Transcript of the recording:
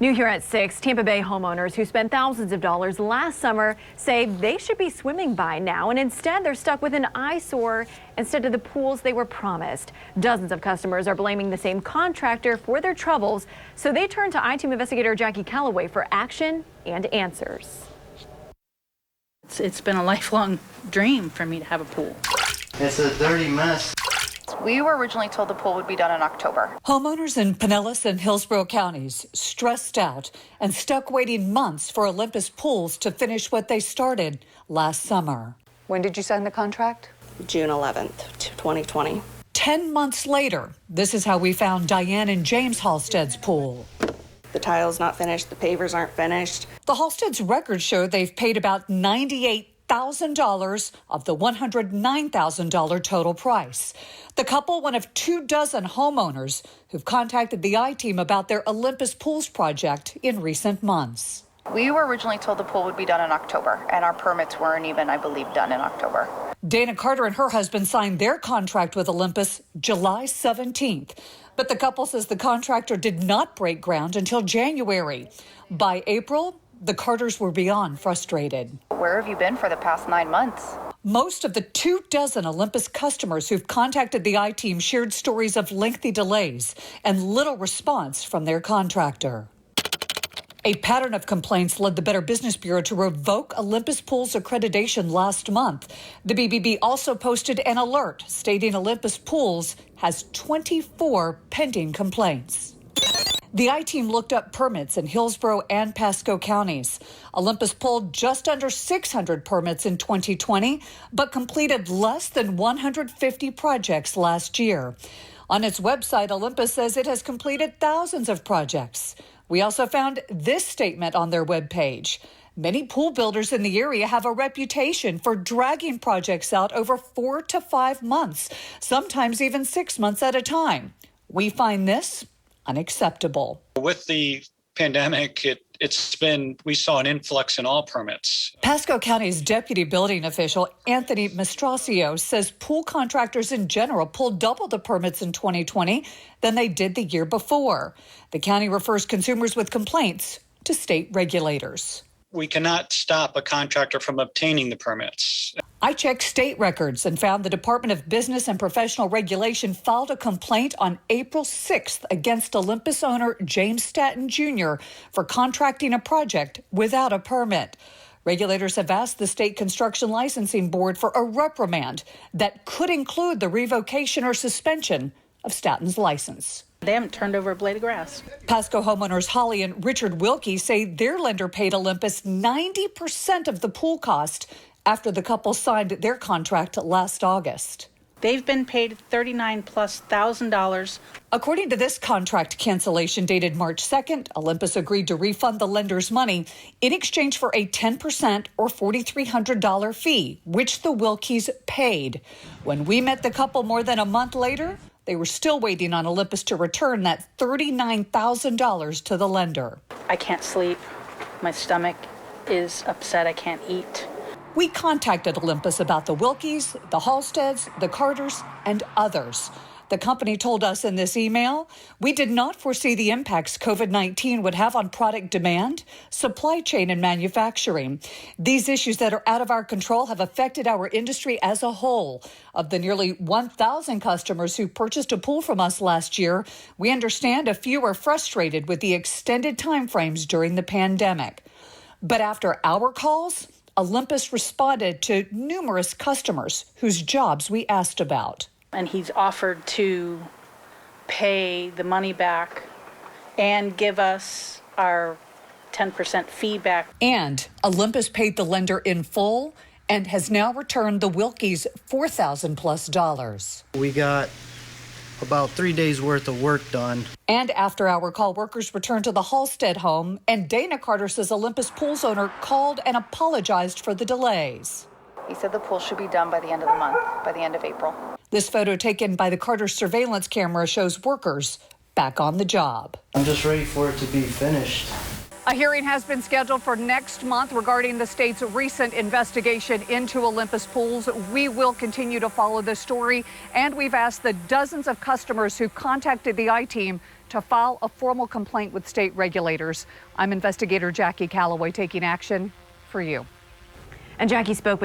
New here at 6, Tampa Bay homeowners who spent thousands of dollars last summer say they should be swimming by now, and instead they're stuck with an eyesore instead of the pools they were promised. Dozens of customers are blaming the same contractor for their troubles, so they turn to I-Team investigator Jackie Calloway for action and answers. It's been a lifelong dream for me to have a pool. It's a dirty mess. We were originally told the pool would be done in October. Homeowners in Pinellas and Hillsborough counties stressed out and stuck waiting months for Olympus Pools to finish what they started last summer. When did you sign the contract? June 11th, 2020. 10 months later, this is how we found Diane and James Halstead's pool. The tile's not finished, the pavers aren't finished. The Halstead's records show they've paid about $98,000 of the $109,000 total price. The couple, one of 24 homeowners who've contacted the I-Team about their Olympus Pools project in recent months. We were originally told the pool would be done in October, and our permits weren't even, I believe, done in October. Dana Carter and her husband signed their contract with Olympus July 17th. But the couple says the contractor did not break ground until January. By April, the Carters were beyond frustrated. Where have you been for the past 9 months? Most of the 24 Olympus customers who've contacted the I-Team shared stories of lengthy delays and little response from their contractor. A pattern of complaints led the Better Business Bureau to revoke Olympus Pools accreditation last month. The BBB also posted an alert stating Olympus Pools has 24 pending complaints. The I-Team looked up permits in Hillsborough and Pasco counties. Olympus pulled just under 600 permits in 2020, but completed less than 150 projects last year. On its website, Olympus says it has completed thousands of projects. We also found this statement on their webpage. Many pool builders in the area have a reputation for dragging projects out over 4 to 5 months, sometimes even 6 months at a time. We find this unacceptable. With the pandemic, we saw an influx in all permits. Pasco County's deputy building official Anthony Mastrosio says pool contractors in general pulled double the permits in 2020 than they did the year before. The county refers consumers with complaints to state regulators. We cannot stop a contractor from obtaining the permits. I checked state records and found the Department of Business and Professional Regulation filed a complaint on April 6th against Olympus owner James Staton Jr. for contracting a project without a permit. Regulators have asked the State Construction Licensing Board for a reprimand that could include the revocation or suspension of Staton's license. They haven't turned over a blade of grass. Pasco homeowners Holly and Richard Wilkie say their lender paid Olympus 90% of the pool cost after the couple signed their contract last August. They've been paid $39,000+. According to this contract cancellation dated March 2nd, Olympus agreed to refund the lender's money in exchange for a 10% or $4,300 fee, which the Wilkies paid. When we met the couple more than a month later, they were still waiting on Olympus to return that $39,000 to the lender. I can't sleep. My stomach is upset. I can't eat. We contacted Olympus about the Wilkies, the Halsteads, the Carters, and others. The company told us in this email, we did not foresee the impacts COVID-19 would have on product demand, supply chain, and manufacturing. These issues that are out of our control have affected our industry as a whole. Of the nearly 1,000 customers who purchased a pool from us last year, we understand a few are frustrated with the extended timeframes during the pandemic. But after our calls, Olympus responded to numerous customers whose jobs we asked about. And he's offered to pay the money back and give us our 10% fee back. And Olympus paid the lender in full and has now returned the Wilkies $4,000+. We got about 3 days worth of work done. And after our call, workers returned to the Halstead home, and Dana Carter says Olympus Pools owner called and apologized for the delays. He said the pool should be done by the end of the month, by the end of April. This photo taken by the Carter surveillance camera shows workers back on the job. I'm just ready for it to be finished. A hearing has been scheduled for next month regarding the state's recent investigation into Olympus Pools. We will continue to follow this story, and we've asked the dozens of customers who contacted the I-Team to file a formal complaint with state regulators. I'm investigator Jackie Calloway taking action for you. And Jackie spoke with